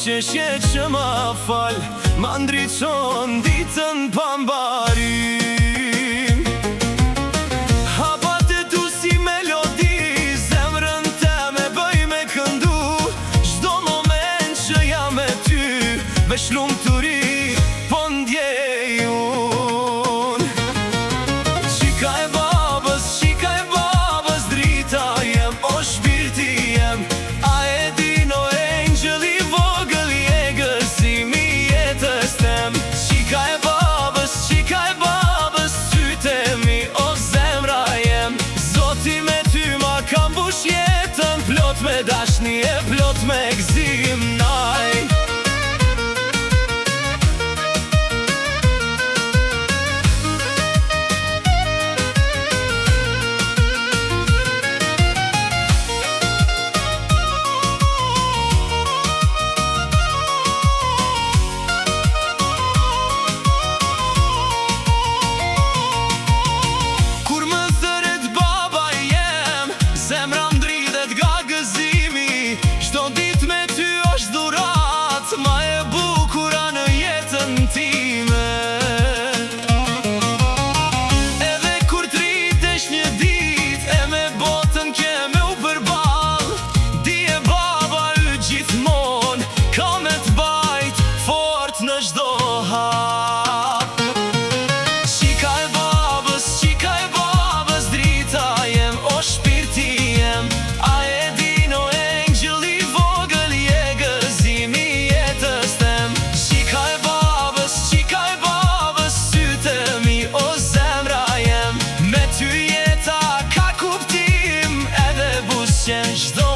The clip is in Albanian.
qeshje që ma fal, ma ndriçon ditën pa mbarim. Hapat e tu si melodi, zemrën teme bëj me këndu. Çdo moment që jam me ty, veç lumturi po ndjej unë. Qika e babës, drita jem, o shpirti jem. A e din o engjëll i vogël, je gëzimi i jetës tem. Qika e babës, sytë e mi, o zemra jem. Zoti me ty ma ka mbush jetën, plot me dashni e plot me gëzim naj. Zemra mdridet nga gëzimi, çdo dit me ty është dhurat ma e bukura në jetën time. Edhe kur tritesh një dit, e me botën ke me u përball, dije baba yt gjithmon ka me t'bajt fort në çdo hap. Qika e babës, drita jem, o shpirti jem. A e din o engjëll i vogël, je gëzimi i jetës tem. Qika e babës, sytë e mi, o zemra jem. Me ty jeta ka kuptim, edhe buzëqen çdo